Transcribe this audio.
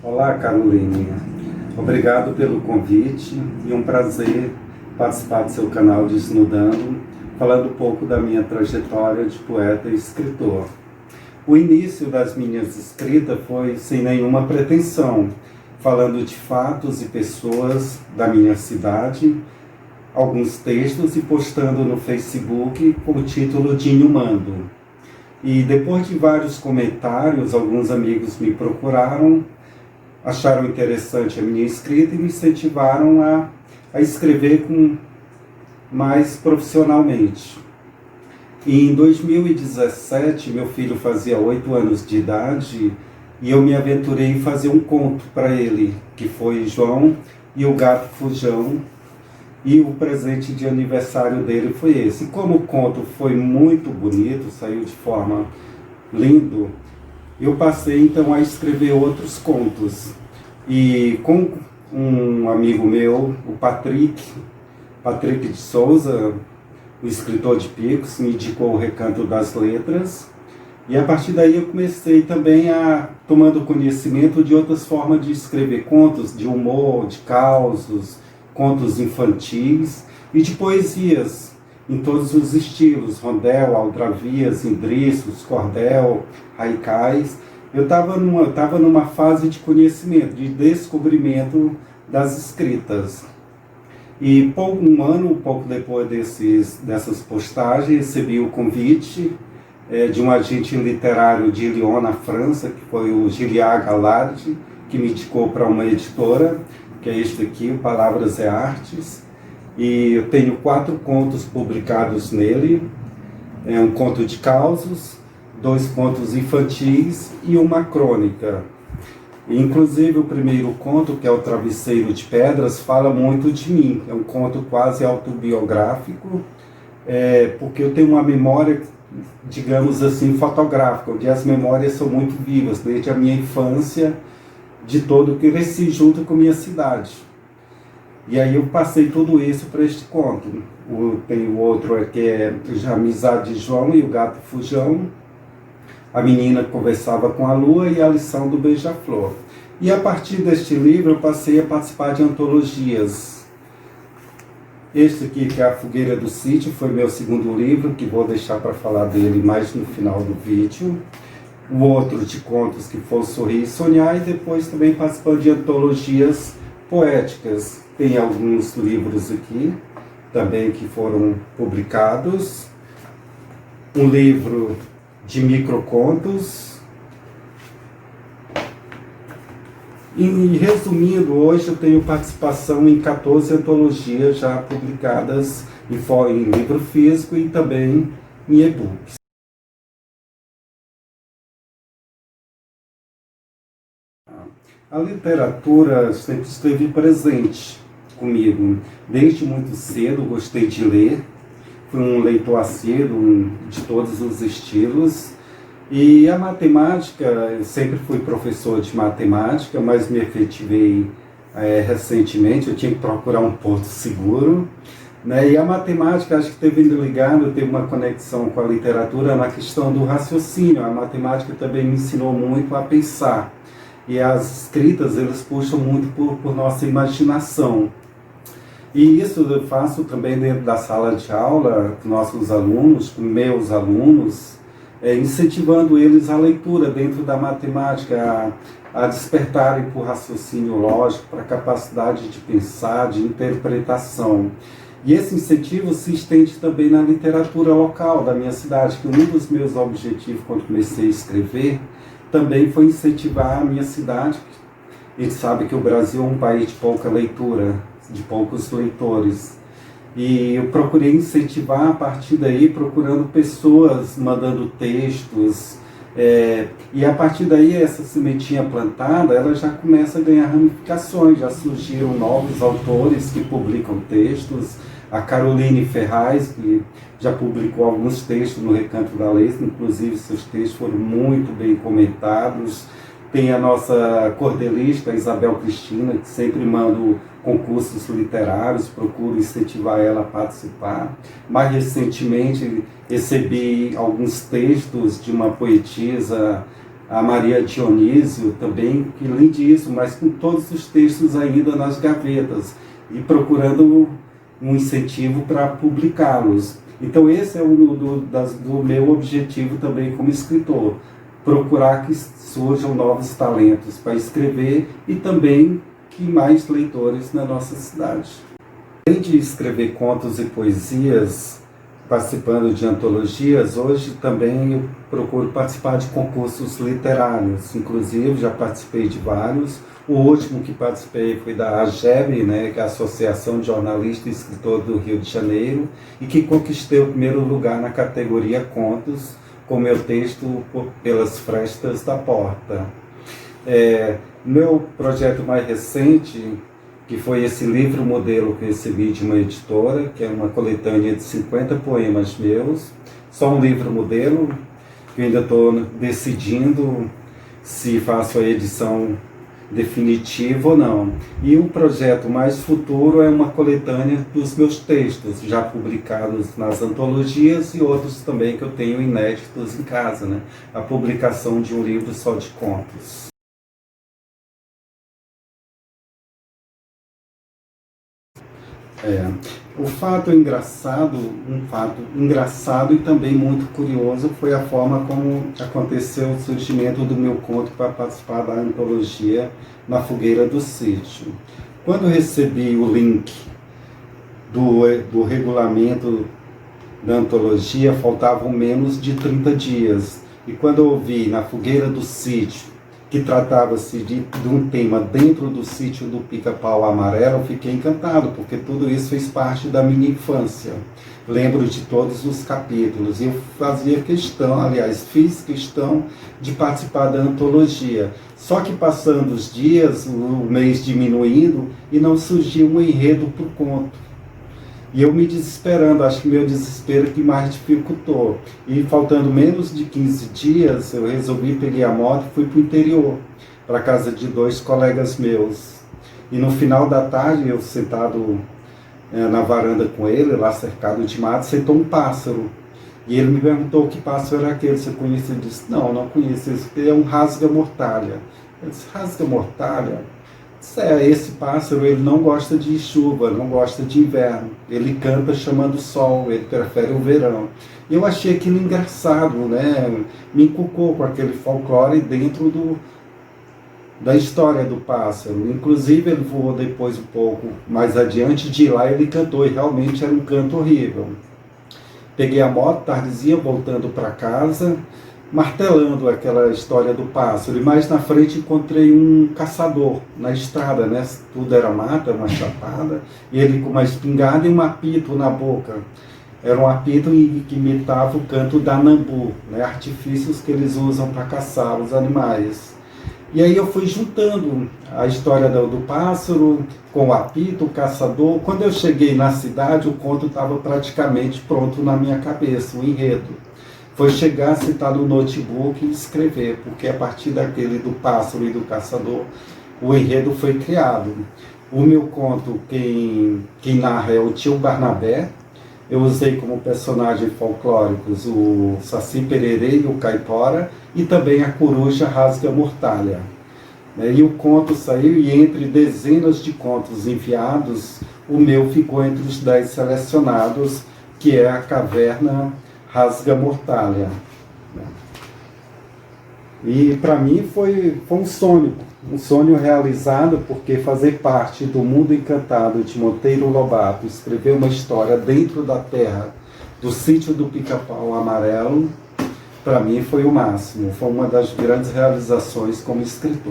Olá, Caroline. Obrigado pelo convite e um prazer participar do seu canal Desnudando, falando um pouco da minha trajetória de poeta e escritor. O início das minhas escritas foi sem nenhuma pretensão, falando de fatos e pessoas da minha cidade, alguns textos e postando no Facebook com o título de Inhumando. E depois de vários comentários, alguns amigos me procuraram, acharam interessante a minha escrita e me incentivaram a escrever mais profissionalmente. E em 2017, meu filho fazia 8 anos de idade e eu me aventurei em fazer um conto para ele, que foi João e o Gato Fujão, e o presente de aniversário dele foi esse. E como o conto foi muito bonito, saiu de forma linda, eu passei então a escrever outros contos. E com um amigo meu, o Patrick de Souza, o escritor de Picos, me indicou o Recanto das Letras. E a partir daí eu comecei também tomando conhecimento de outras formas de escrever contos, de humor, de causos, contos infantis e de poesias em todos os estilos, rondel, aldravias, indriços, cordel, haikais. Eu estava numa fase de conhecimento, de descobrimento das escritas. E um pouco depois dessas postagens, recebi o convite de um agente literário de Lyon, na França, que foi o Gilliard Gallard, que me indicou para uma editora, que é este aqui, Palavras e Artes. E eu tenho 4 contos publicados nele, um conto de causos, 2 contos infantis e uma crônica. Inclusive o primeiro conto, que é o Travesseiro de Pedras, fala muito de mim. É um conto quase autobiográfico, porque eu tenho uma memória, digamos assim, fotográfica, onde as memórias são muito vivas, desde a minha infância, de todo que eu cresci junto com a minha cidade. E aí eu passei tudo isso para este conto. Tem o outro que é A Amizade de João e o Gato Fujão, A Menina que Conversava com a Lua e A Lição do Beija-Flor. E a partir deste livro eu passei a participar de antologias. Este aqui, que é A Fogueira do Sítio, foi meu segundo livro, que vou deixar para falar dele mais no final do vídeo. O outro de contos, que foi Sorrir e Sonhar, e depois também participando de antologias poéticas. Tem alguns livros aqui também que foram publicados. Um livro de microcontos. E resumindo, hoje eu tenho participação em 14 antologias já publicadas em livro físico e também em e-books. A literatura sempre esteve presente comigo. Desde muito cedo gostei de ler. Fui um leitor assíduo de todos os estilos. E a matemática, eu sempre fui professor de matemática, mas me efetivei recentemente. Eu tinha que procurar um porto seguro, né? E a matemática, acho que teve uma conexão com a literatura na questão do raciocínio. A matemática também me ensinou muito a pensar. E as escritas, eles puxam muito por nossa imaginação. E isso eu faço também dentro da sala de aula, com nossos alunos, com meus alunos, incentivando eles à leitura dentro da matemática, a despertarem para o raciocínio lógico, para a capacidade de pensar, de interpretação. E esse incentivo se estende também na literatura local da minha cidade, que um dos meus objetivos quando comecei a escrever também foi incentivar a minha cidade. A gente sabe que o Brasil é um país de pouca leitura, de poucos leitores. E eu procurei incentivar a partir daí, procurando pessoas, mandando textos. E a partir daí, essa sementinha plantada, ela já começa a ganhar ramificações. Já surgiram novos autores que publicam textos. A Caroline Ferraz, que já publicou alguns textos no Recanto da Letra, inclusive seus textos foram muito bem comentados. Tem a nossa cordelista, Isabel Cristina, que sempre manda concursos literários, procuro incentivar ela a participar. Mais recentemente, recebi alguns textos de uma poetisa a Maria Dionísio também, que lindíssimo, mas com todos os textos ainda nas gavetas, e procurando um incentivo para publicá-los. Então esse é um do meu objetivo também como escritor, procurar que surjam novos talentos para escrever e também que mais leitores na nossa cidade. Além de escrever contos e poesias, participando de antologias, hoje também eu procuro participar de concursos literários, inclusive já participei de vários. O último que participei foi da AGEB, que é a Associação de Jornalistas e Escritores do Rio de Janeiro, e que conquistei o primeiro lugar na categoria Contos, com meu texto Pelas Frestas da Porta. Meu projeto mais recente, que foi esse livro modelo que eu recebi de uma editora, que é uma coletânea de 50 poemas meus, só um livro modelo, que eu ainda estou decidindo se faço a edição definitiva ou não. E o projeto mais futuro é uma coletânea dos meus textos, já publicados nas antologias e outros também que eu tenho inéditos em casa, a publicação de um livro só de contos. Um fato engraçado e também muito curioso foi a forma como aconteceu o surgimento do meu conto para participar da antologia Na Fogueira do Sítio. Quando eu recebi o link do regulamento da antologia, faltavam menos de 30 dias. E quando eu ouvi Na Fogueira do Sítio, que tratava-se de um tema dentro do Sítio do Pica-Pau Amarelo, eu fiquei encantado, porque tudo isso fez parte da minha infância. Lembro de todos os capítulos, e eu fiz questão de participar da antologia. Só que passando os dias, o mês diminuindo, e não surgiu um enredo para o conto. E eu me desesperando, acho que meu desespero que mais dificultou. E faltando menos de 15 dias, eu resolvi, peguei a moto e fui para o interior, para a casa de 2 colegas meus. E no final da tarde, eu sentado na varanda com ele, lá cercado de mato, sentou um pássaro. E ele me perguntou que pássaro era aquele, você conhece? Eu disse, não conheço, esse é um rasga-mortalha. Eu disse, rasga-mortalha? Esse pássaro, ele não gosta de chuva, não gosta de inverno. Ele canta chamando sol, ele prefere o verão. Eu achei aquilo engraçado, me inculcou com aquele folclore dentro da história do pássaro. Inclusive, ele voou depois um pouco mais adiante, de lá ele cantou, e realmente era um canto horrível. Peguei a moto, tardezinha, voltando para casa, martelando aquela história do pássaro, e mais na frente encontrei um caçador na estrada, tudo era mata, uma chapada, e ele com uma espingarda e um apito na boca. Era um apito que imitava o canto da nambu, artifícios que eles usam para caçar os animais. E aí eu fui juntando a história do pássaro com o apito, o caçador. Quando eu cheguei na cidade, o conto estava praticamente pronto na minha cabeça, o enredo. Foi chegar, sentar no notebook e escrever, porque a partir daquele do pássaro e do caçador, o enredo foi criado. O meu conto, quem narra é o tio Barnabé. Eu usei como personagens folclóricos o Saci Pererê e o Caipora, e também a coruja rasga-mortalha. E o conto saiu, e entre dezenas de contos enviados, o meu ficou entre os 10 selecionados, que é a Caverna Rasga-Mortalha. E para mim foi um sonho realizado, porque fazer parte do mundo encantado de Monteiro Lobato, escrever uma história dentro da terra do Sítio do Pica-Pau Amarelo, para mim foi o máximo, foi uma das grandes realizações como escritor.